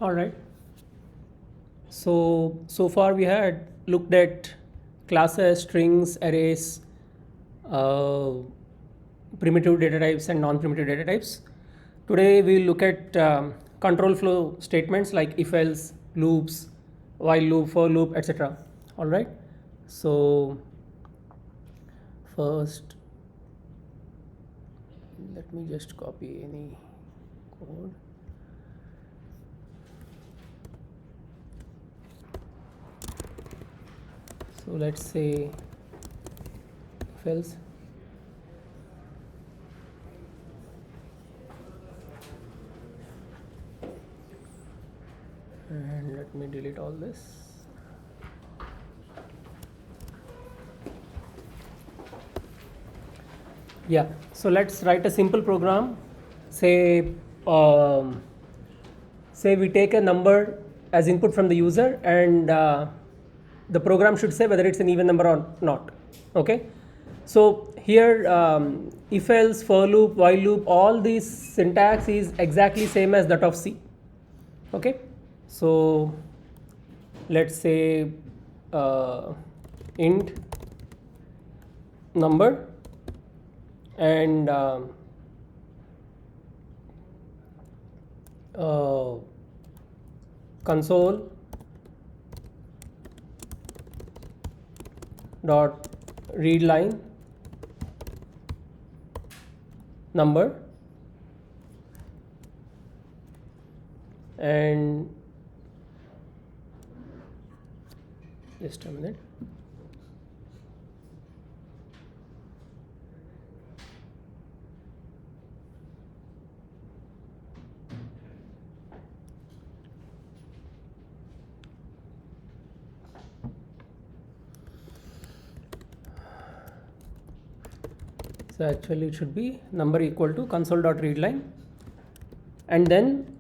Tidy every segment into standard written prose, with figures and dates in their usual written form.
All right. So far we had looked at classes, strings, arrays, uh, primitive data types, and non-primitive data types. Today we'll look at control flow statements like if else, loops, while loop, for loop, etc. All right. So first, let me just copy any code. So let's say if else. And let me delete all this. Yeah, so let's write a simple program. Say, um, say we take a number as input from the user, and the program should say whether it's an even number or not. Okay, so here if else, for loop, while loop, all these syntax is exactly same as that of C. Okay, so let's say int number and console dot read line number and just a minute. So actually it should be number equal to console.readline, and then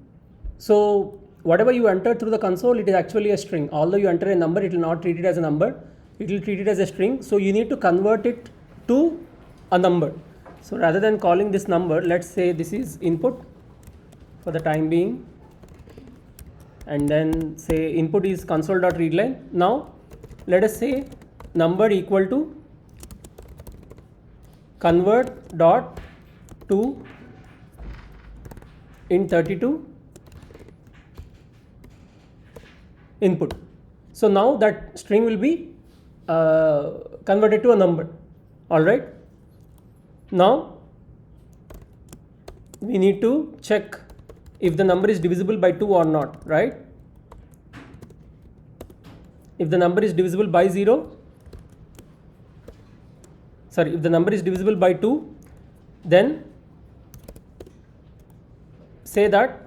so whatever you enter through the console, it is actually a string. Although you enter a number, it will not treat it as a number, it will treat it as a string. So you need to convert it to a number. So rather than calling this number, let's say this is input for the time being, and then say input is console.readline. Now let us say number equal to convert dot to int32 input. So now that string will be converted to a number. All right. Now we need to check if the number is divisible by 2 or not, right? If the number is divisible by 0, sorry, if the number is divisible by 2, then say that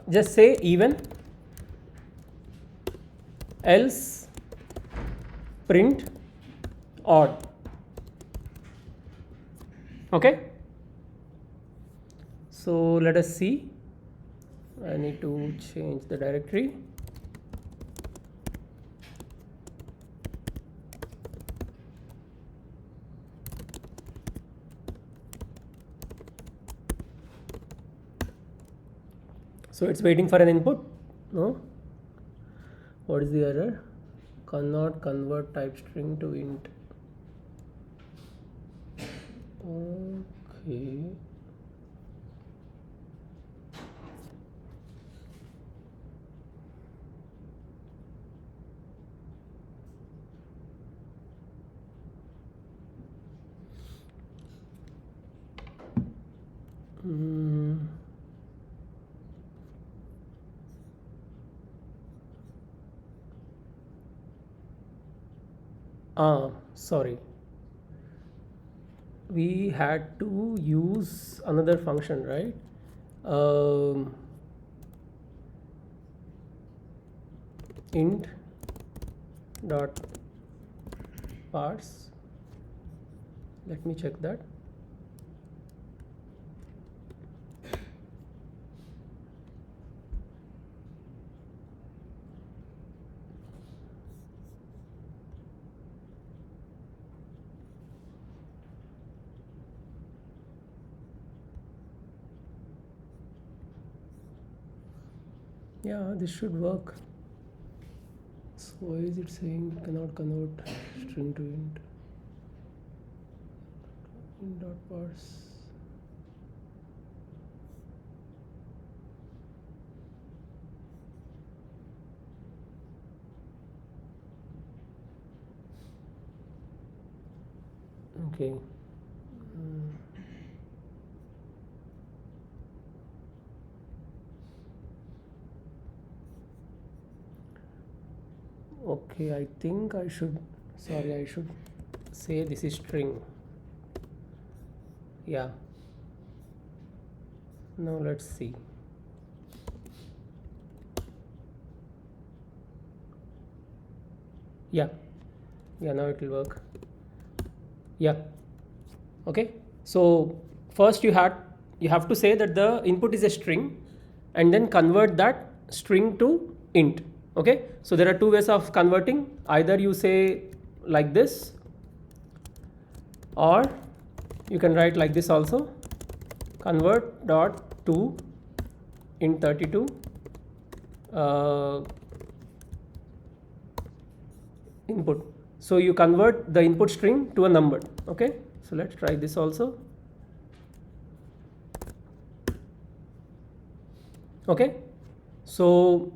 just say even, else print odd. Okay, so let us see. I need to change the directory. So it's waiting for an input. No, what is the error? Cannot convert type string to int. Okay. Sorry, we had to use another function, right? Int dot parse. Let me check that. Yeah, this should work. So why is it saying cannot convert string to int? Int dot parse. Okay. Okay, I think I should say this is string. Yeah. Now let's see. Yeah. Yeah, now it will work. Yeah. Okay. So first you have to say that the input is a string and then convert that string to int. Okay. So there are two ways of converting. Either you say like this, or you can write like this also, convert dot to int 32 input. So you convert the input string to a number. Okay. So let's try this also. Okay. So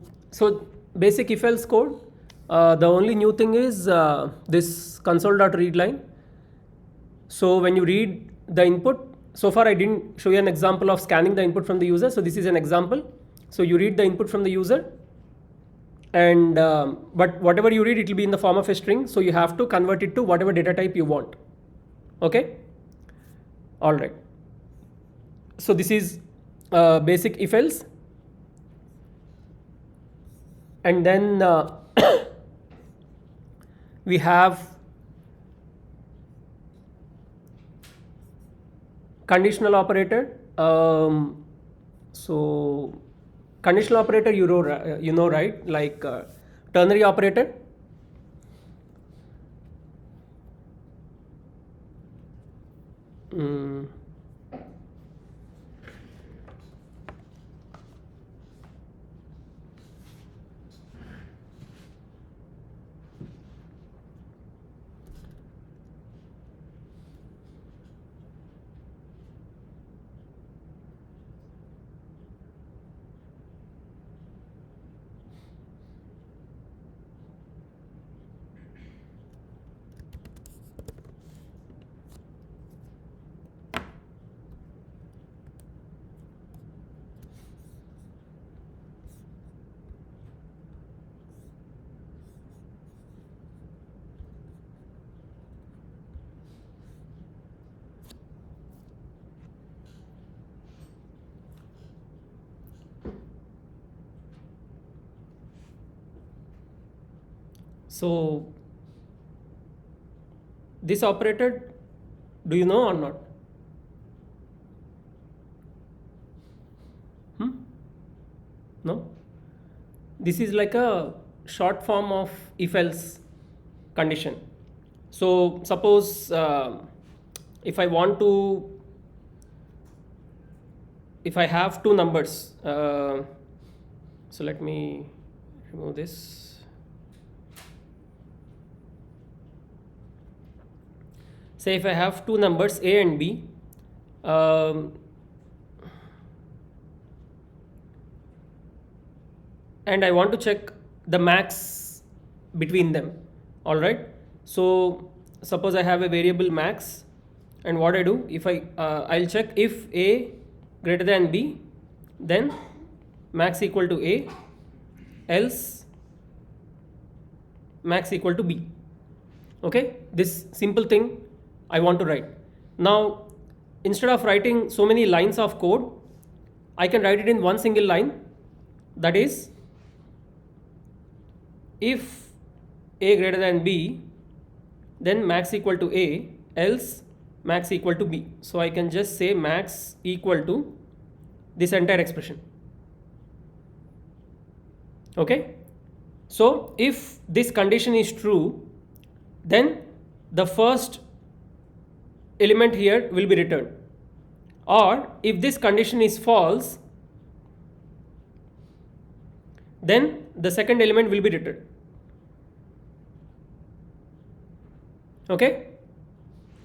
basic if else code. The only new thing is this console.readline. So when you read the input, so far I didn't show you an example of scanning the input from the user. So this is an example. So you read the input from the user, and but whatever you read, it will be in the form of a string. So you have to convert it to whatever data type you want. Okay. All right. So this is basic if else. And then we have conditional operator. So conditional operator, you know, right? Like ternary operator. So this operator, do you know or not? No? This is like a short form of if else condition. So suppose if I want to, if I have two numbers, so let me remove this. Say if I have two numbers A and B, and I want to check the max between them. All right. So suppose I have a variable max, and what I do, if I'll check if A greater than B, then max equal to A, else max equal to B. Okay, this simple thing I want to write. Now instead of writing so many lines of code, I can write it in one single line, that is, if A greater than B, then max equal to A, else max equal to B. So I can just say max equal to this entire expression. Okay. So if this condition is true, then the first element here will be returned. Or if this condition is false, then the second element will be returned. Okay,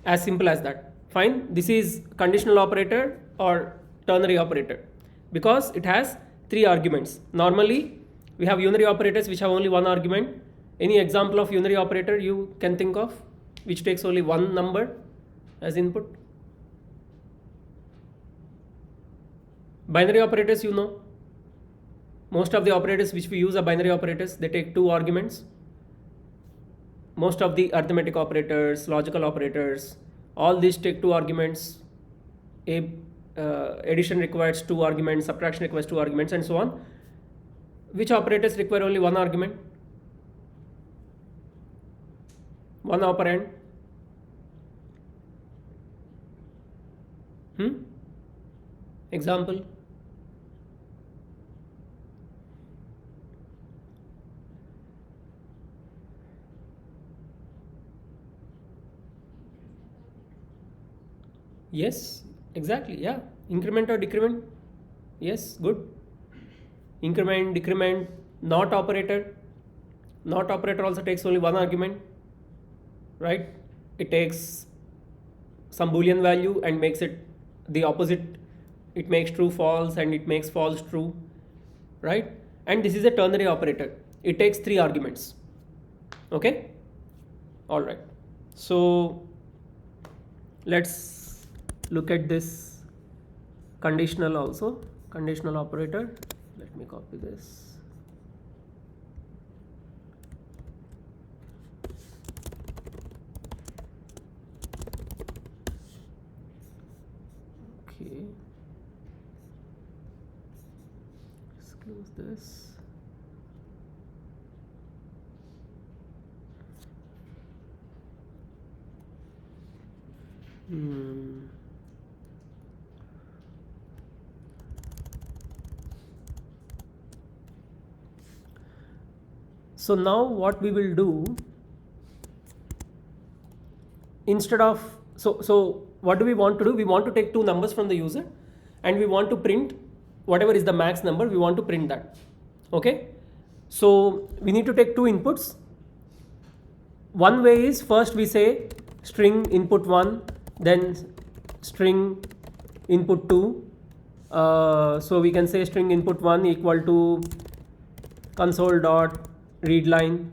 as simple as that. Fine, this is conditional operator or ternary operator because it has 3 arguments. Normally we have unary operators which have only 1 argument. Any example of unary operator you can think of which takes only 1 number as input? Binary operators, you know, most of the operators which we use are binary operators. They take 2 arguments. Most of the arithmetic operators, logical operators, all these take 2 arguments. Addition requires 2 arguments, subtraction requires 2 arguments, and so on. Which operators require only 1 argument? 1 operand. Example. Yes, exactly. Yeah, increment or decrement. Yes, good. Increment, decrement, not operator. Not operator also takes only 1 argument, right? It takes some boolean value and makes it the opposite. It makes true false and it makes false true, right? And this is a ternary operator. It takes 3 arguments. Okay, all right. So let's look at this conditional also, conditional operator. Let me copy this. Okay, just close this. So now what we will do, instead of, so what do we want to do? We want to take 2 numbers from the user and we want to print whatever is the max number, we want to print that. Okay, so we need to take 2 inputs. One way is, first we say string input 1, then string input 2. So we can say string input 1 equal to console dot read line.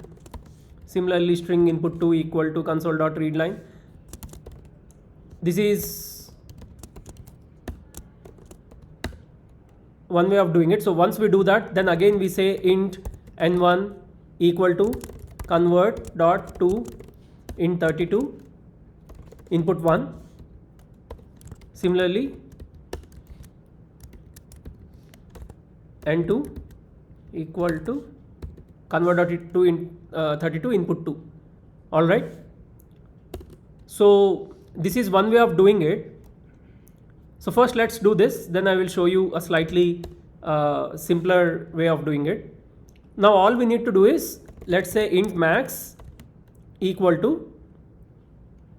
Similarly, string input 2 equal to console dot read line. This is one way of doing it. So once we do that, then again we say int n1 equal to convert dot to int 32 input 1. Similarly, n2 equal to convert dot to int 32 input 2. All right. So this is one way of doing it. So first let's do this, then I will show you a slightly simpler way of doing it. Now all we need to do is, let's say int max equal to,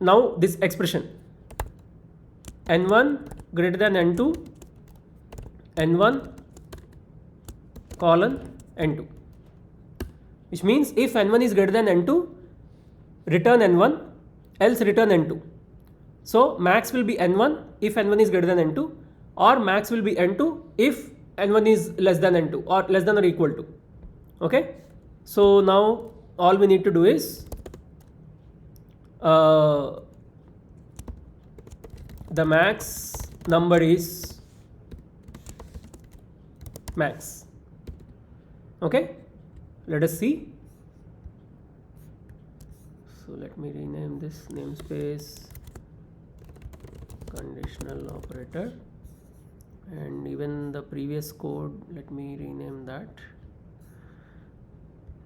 now this expression n1 greater than n2, n1 colon n2, which means if n1 is greater than n2, return n1, else return n2. So max will be n1 if n1 is greater than n2, or max will be n2 if n1 is less than n2 or less than or equal to. Okay, so now all we need to do is the max number is max. Okay, let us see. So let me rename this namespace conditional operator, and even the previous code, let me rename that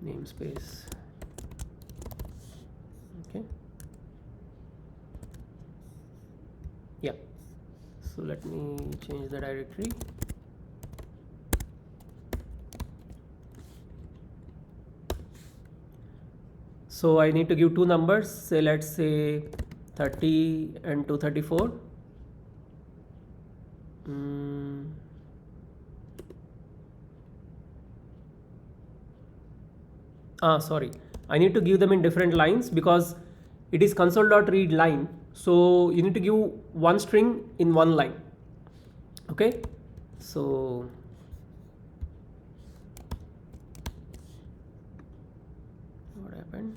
namespace. Okay, yeah, so let me change the directory. So I need to give 2 numbers, say let's say 30 and 234. sorry, I need to give them in different lines because it is console.read line. So you need to give one string in one line. Okay, so what happened?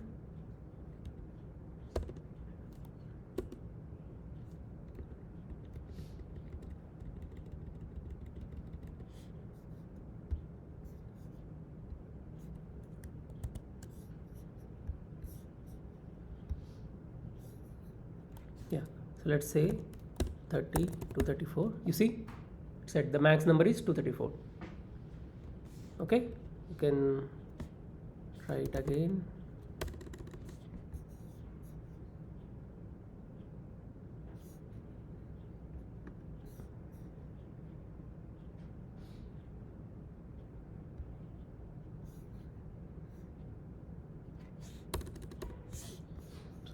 Yeah, so let's say 30 to 34. You see, it said the max number is 234. Okay, you can try it again.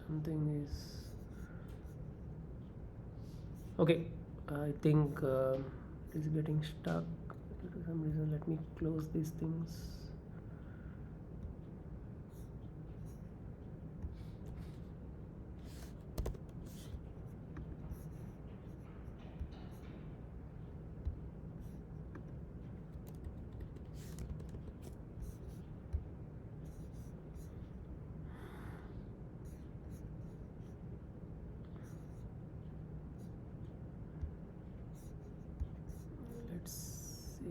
Something is okay. I think it is getting stuck for some reason. Let me close these things. Let's see.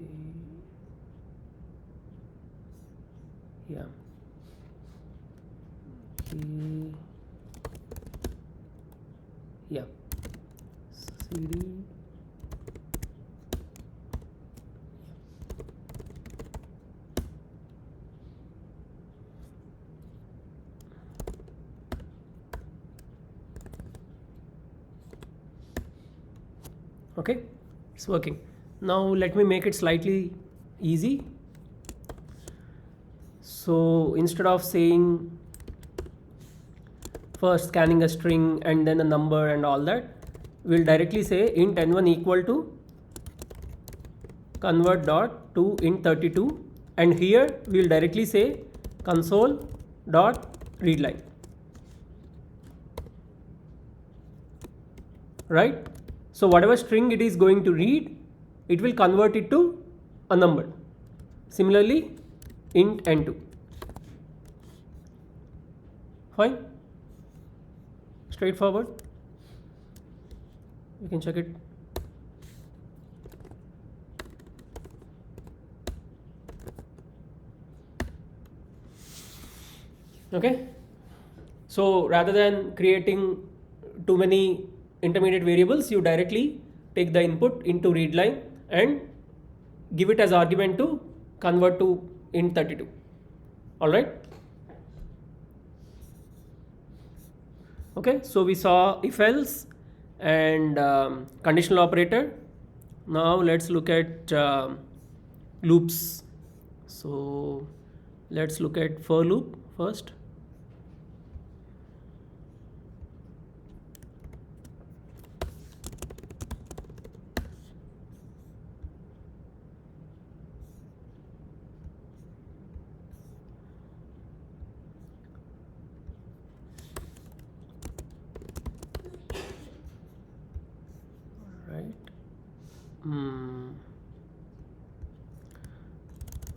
Yeah. Okay. Yeah. CD. Okay, it's working. Now let me make it slightly easy. So instead of saying first scanning a string and then a number and all that, we'll directly say int n1 equal to convert dot to int 32, and here we'll directly say console dot readline, right? So whatever string it is going to read, it will convert it to a number. Similarly, int n2. Fine, straightforward. You can check it. Okay, so rather than creating too many intermediate variables, you directly take the input into readline and give it as argument to convert to int 32. All right. Okay, so we saw if else and conditional operator. Now let's look at loops. So let's look at for loop first.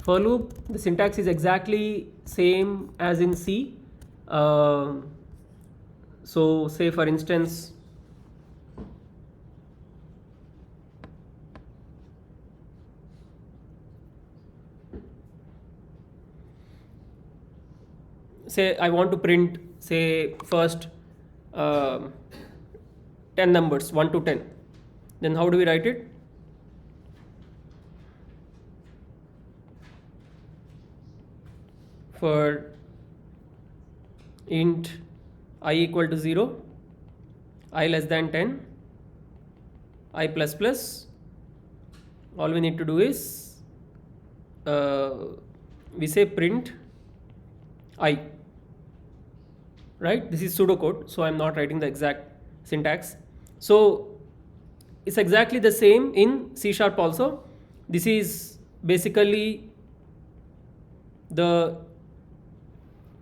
For loop, the syntax is exactly same as in C. So say for instance, say I want to print, say first 10 numbers 1 to 10, then how do we write it? For int I equal to 0, I less than 10, I plus plus, all we need to do is we say print I, right? This is pseudocode, so I'm not writing the exact syntax. So it's exactly the same in C# also. This is basically the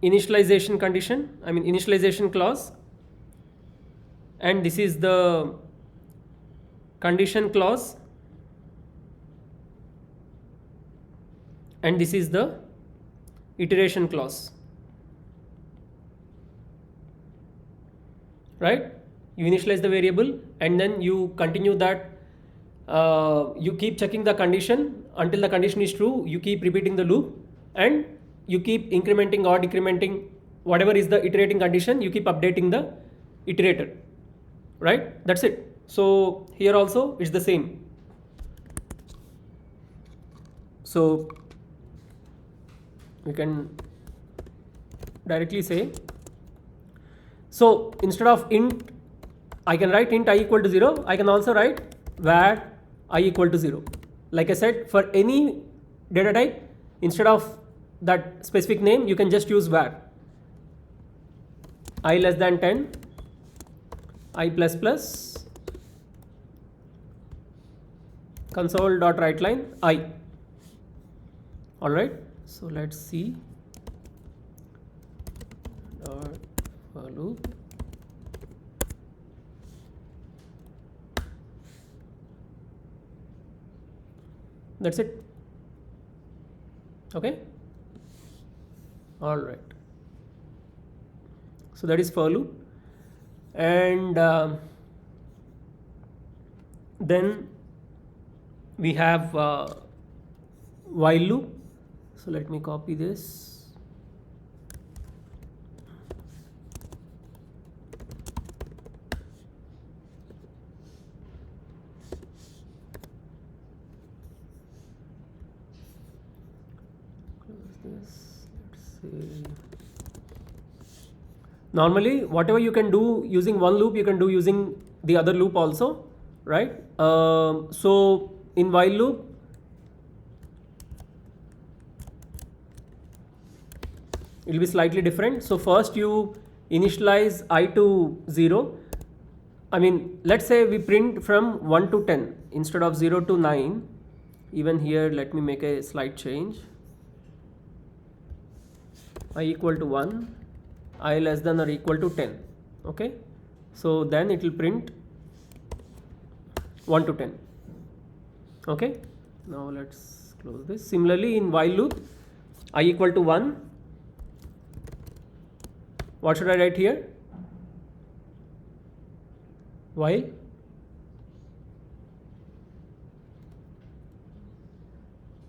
initialization condition, I mean initialization clause, and this is the condition clause, and this is the iteration clause, right? You initialize the variable and then you continue that, you keep checking the condition until the condition is true, you keep repeating the loop, and you keep incrementing or decrementing whatever is the iterating condition, you keep updating the iterator, right? That's it. So here also it's the same. So we can directly say, so instead of int, I can write int I equal to 0, I can also write var I equal to 0. Like I said, for any data type, instead of that specific name, you can just use var. I less than 10, I plus plus, console.writeLine I. Alright, so let's see. For loop. That's it. Okay. All right. So that is for loop, and then we have while loop. So let me copy this. Normally, whatever you can do using one loop, you can do using the other loop also, right? So in while loop, it will be slightly different. So first you initialize I to 0. I mean, let's say we print from 1 to 10 instead of 0 to 9. Even here, let me make a slight change. I equal to 1, I less than or equal to 10. Okay, so then it will print 1 to 10. Okay, now let's close this. Similarly, in while loop, I equal to 1. What should I write here? While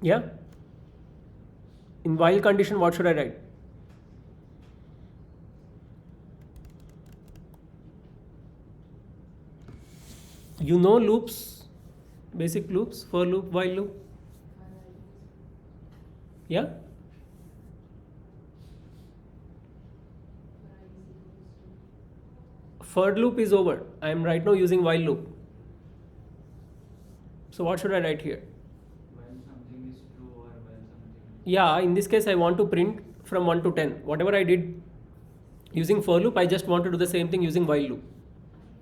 yeah, in while condition, what should I write? You know loops, basic loops, for loop, while loop. Yeah. For loop is over. I am right now using while loop. So what should I write here? While something is true or while something. Yeah, in this case I want to print from 1 to 10. Whatever I did using for loop, I just want to do the same thing using while loop.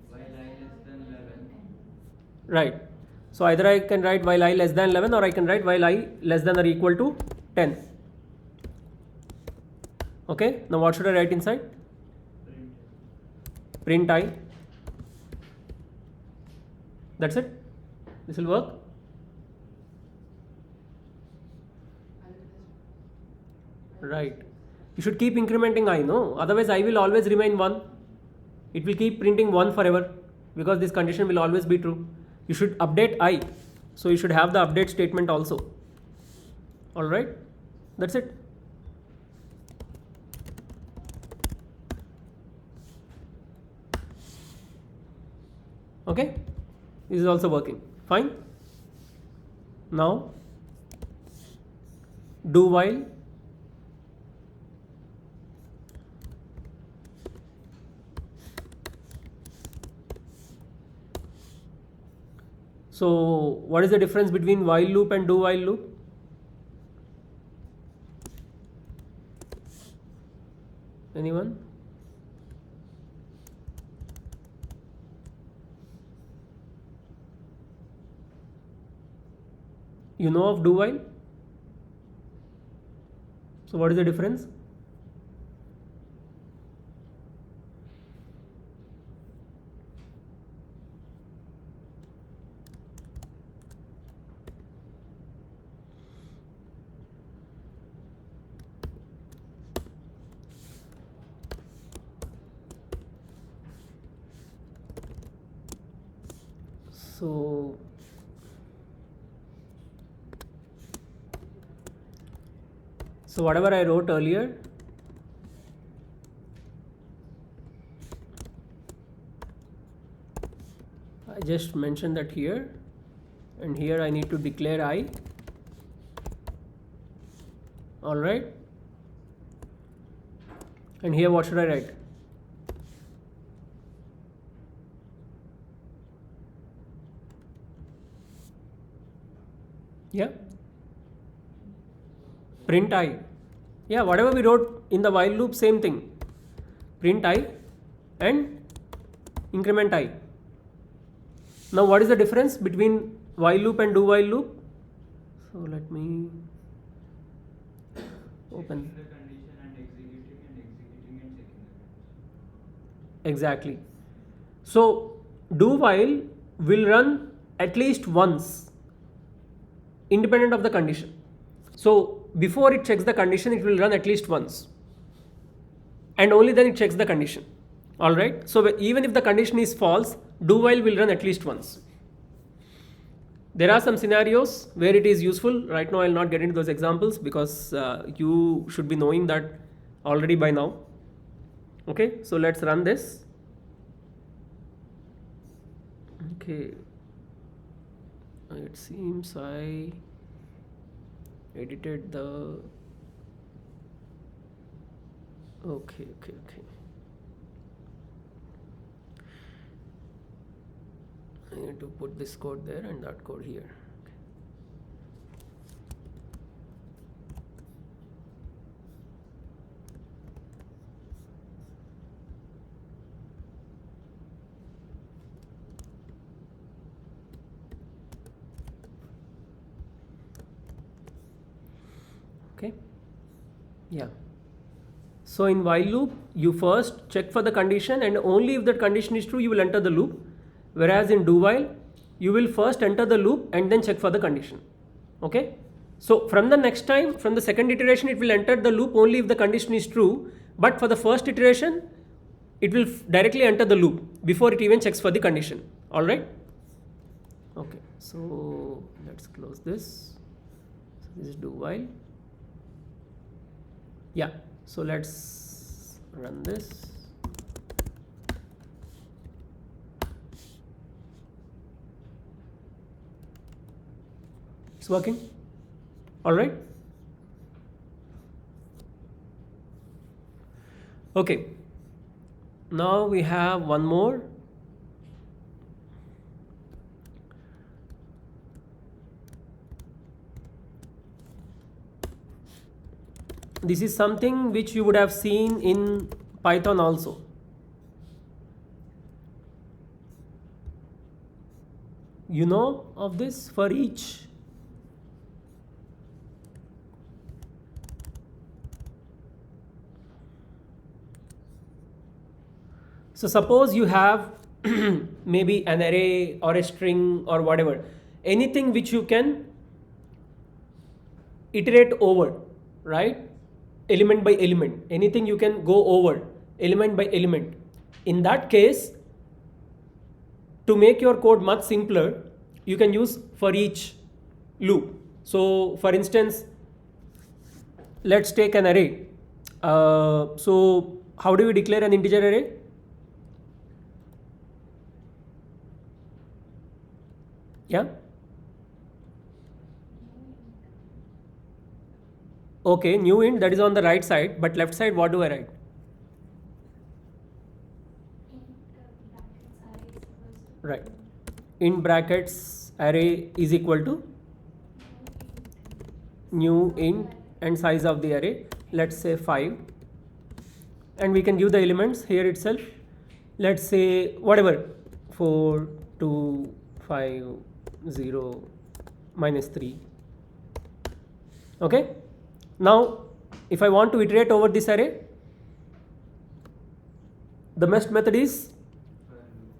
While I less than 11. Right. So either I can write while I less than 11 or I can write while I less than or equal to 10. Okay. Now what should I write inside? Print I. That's it. This will work. Right. You should keep incrementing I, no? Otherwise I will always remain 1. It will keep printing 1 forever because this condition will always be true. You should update I. So you should have the update statement also. Alright. That's it. Okay. This is also working. Fine. Now do while. So what is the difference between while loop and do while loop? Anyone? You know of do while? So what is the difference? So whatever I wrote earlier, I just mentioned that here, and here I need to declare I. All right, and here what should I write? Yeah, print I. Yeah, whatever we wrote in the while loop, same thing. Print I and increment I. Now what is the difference between while loop and do while loop? So let me open. Checking the condition and executing and checking the condition. Exactly. So do while will run at least once independent of the condition. So before it checks the condition, it will run at least once, and only then it checks the condition. All right. So even if the condition is false, do while will run at least once. There are some scenarios where it is useful. Right now I'll not get into those examples because you should be knowing that already by now. Okay, so let's run this. Okay, it seems I edited the okay. I need to put this code there and that code here. Okay. Yeah. So in while loop, you first check for the condition, and only if that condition is true, you will enter the loop. Whereas in do while, you will first enter the loop and then check for the condition. Okay. So from the next time, from the second iteration, it will enter the loop only if the condition is true. But for the first iteration, it will directly enter the loop before it even checks for the condition. All right. Okay. So let's close this. So this is do while. Yeah, so let's run this. It's working. All right. Okay. Now we have one more. This is something which you would have seen in Python also. You know of this for each. So suppose you have maybe an array or a string or whatever, anything which you can iterate over, right? Element by element, anything you can go over element by element. In that case, to make your code much simpler, you can use for each loop. So for instance, let's take an array. So how do we declare an integer array? Yeah. Okay, new int, that is on the right side, but left side, what do I write? Right. In brackets array is equal to new int and size of the array, let's say 5, and we can give the elements here itself. Let's say whatever, 4, 2, 5, 0, -3. Okay. Now, if I want to iterate over this array, the best method is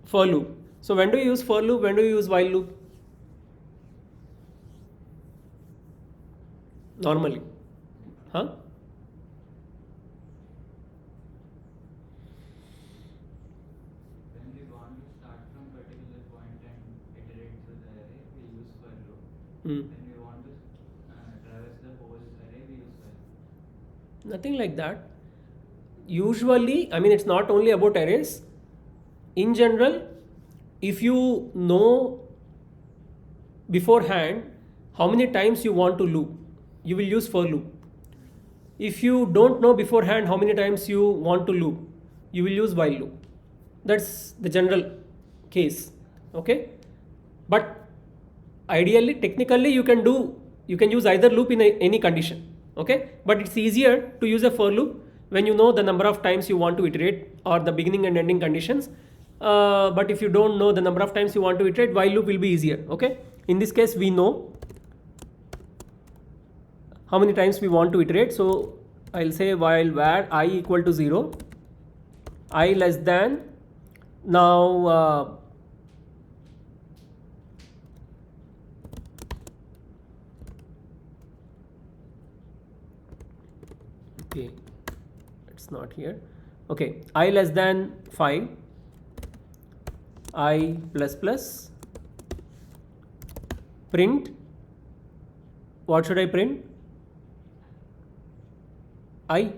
for loop. So when do you use for loop? When do you use while loop? Normally. Huh? When we want to start from particular point and iterate Hmm. When we want to traverse the whole array, we use while. Nothing like that. Usually, I mean, it's not only about arrays. In general, if you know beforehand how many times you want to loop, you will use for loop. If you don't know beforehand how many times you want to loop, you will use while loop. That's the general case. Okay, but ideally, technically, you can use either loop in any condition. Okay, but it's easier to use a for loop when you know the number of times you want to iterate or the beginning and ending conditions. But if you don't know the number of times you want to iterate, while loop will be easier. Okay, in this case, we know how many times we want to iterate. So I'll say while var I equal to 0, I less than, now okay, it's not here. Okay, I less than 5, I plus plus, print, what should I print? I.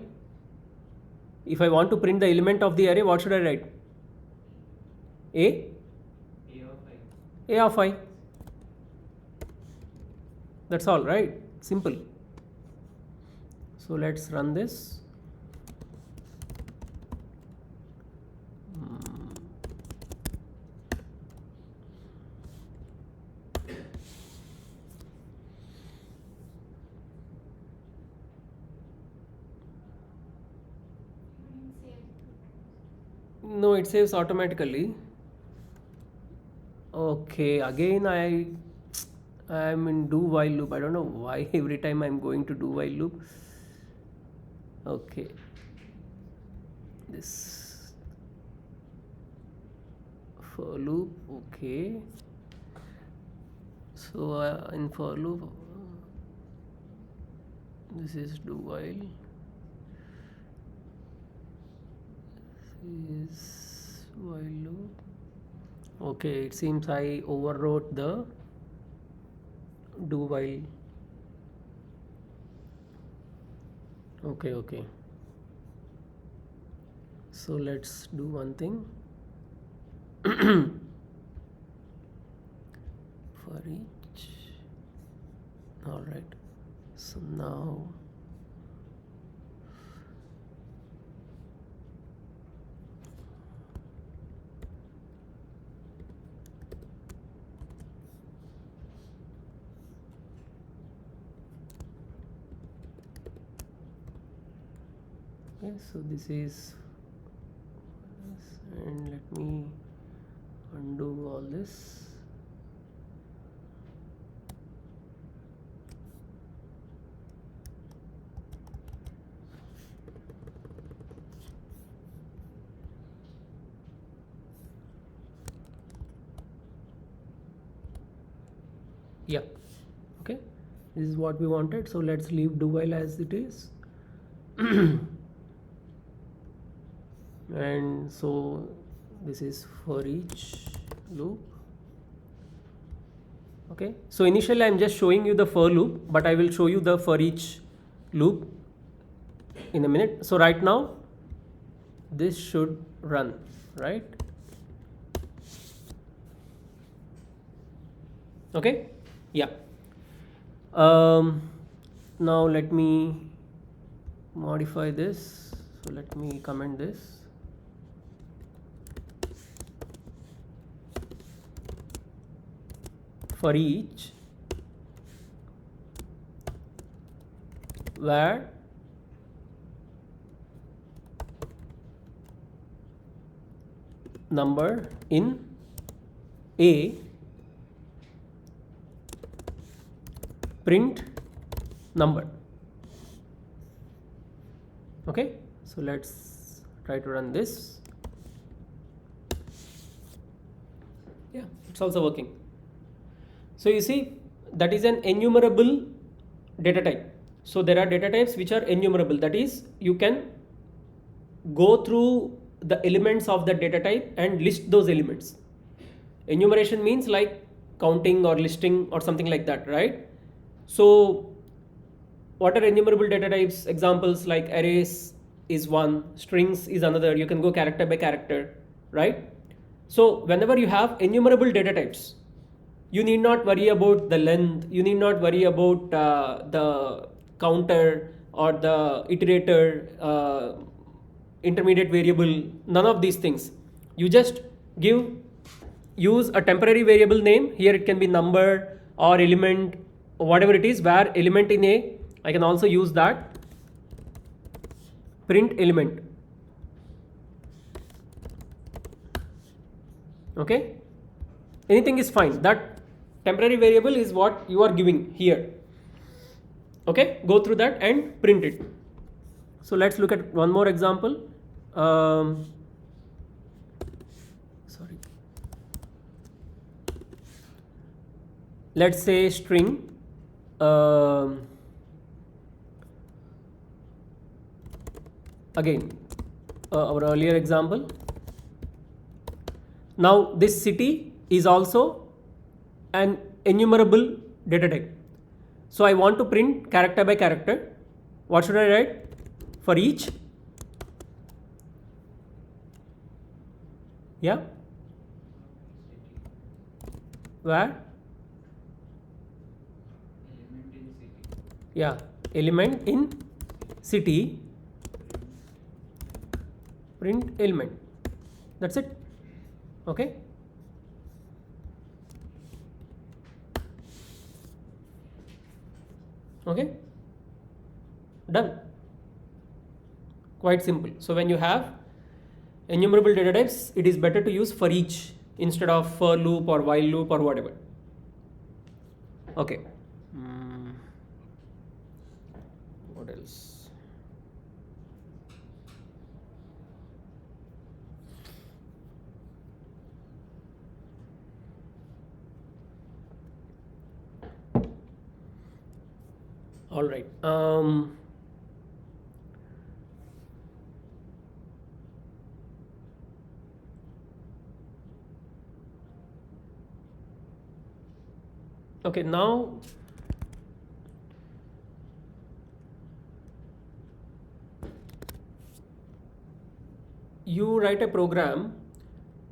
If I want to print the element of the array, what should I write? A? A of I. A of I. That's all, right? Simple. So let's run this. No, it saves automatically. Okay, again I'm in do while loop. I don't know why every time I'm going to do while loop. Okay, this for loop. Okay, so in for loop, this is do while. Is while loop. Okay, it seems I overwrote the do while. Okay. So let's do one thing. For each. All right. So now. Okay, so this is, and let me undo all this. Yeah, okay, this is what we wanted, so let's leave do while as it is. And so this is for each loop. Okay, so initially I'm just showing you the for loop, but I will show you the for each loop in a minute. So right now this should run, right? Okay, yeah. Now let me modify this. So let me comment this. For each var number in A, print number. Okay, so let's try to run this. Yeah, it's also working. So you see, that is an enumerable data type. So there are data types which are enumerable, that is you can go through the elements of the data type and list those elements. Enumeration means like counting or listing or something like that, right? So what are enumerable data types? Examples like arrays is one, strings is another. You can go character by character, right? So whenever you have enumerable data types, you need not worry about the length, you need not worry about the counter or the iterator, intermediate variable, none of these things. You just use a temporary variable name. Here it can be number or element, whatever it is, where element in A, I can also use that. Print element. Okay, anything is fine. That temporary variable is what you are giving here. Okay, go through that and print it. So let's look at one more example. Sorry. Let's say string. Again, our earlier example. Now this city is also an enumerable data type. So I want to print character by character. What should I write? For each, yeah, where, Element in city. yeah, element in city, print element. That's it. Okay. Okay, done. Quite simple. So when you have enumerable data types, it is better to use for each instead of for loop or while loop or whatever. Okay. What else? All right. Okay, now you write a program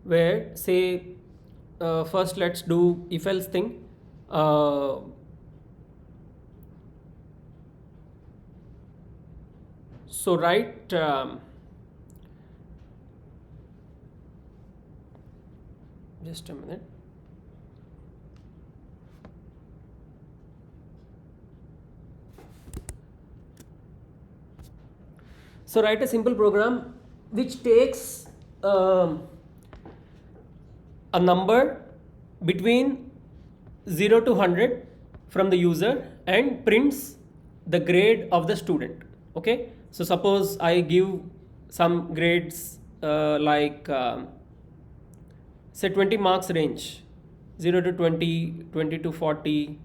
where, say, first let's do if else thing. So write just a minute. So write a simple program which takes a number between 0 to 100 from the user and prints the grade of the student. Okay, so suppose I give some grades say 20 marks range, 0 to 20, 20 to 40,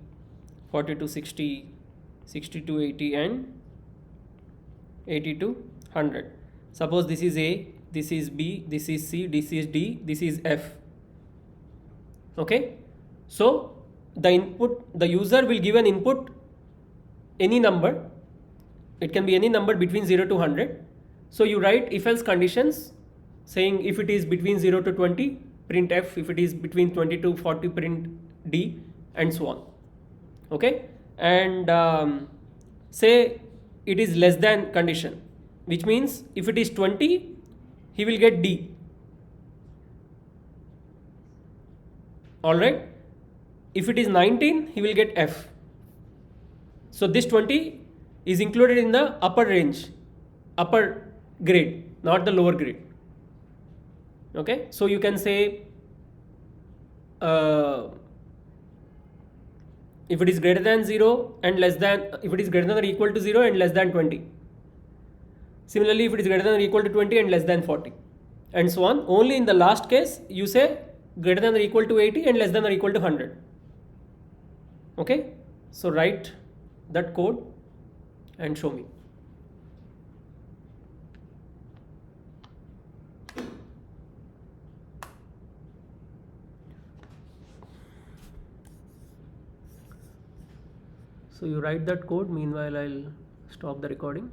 40 to 60, 60 to 80 and 80 to 100. Suppose this is A, this is B, this is C, this is D, this is F. Okay, so the user will give an input, any number. It can be any number between 0 to 100. So you write if else conditions saying if it is between 0 to 20, print F, if it is between 20 to 40, print D, and so on. Okay, and say it is less than condition, which means if it is 20, he will get D. Alright, if it is 19, he will get F. So this 20 is included in the upper range, upper grade, not the lower grade. Okay, so you can say if it is greater than 0 and less than, if it is greater than or equal to 0 and less than 20. Similarly, if it is greater than or equal to 20 and less than 40, and so on. Only in the last case you say greater than or equal to 80 and less than or equal to 100. Okay, so write that code and show me. So you write that code, meanwhile I'll stop the recording.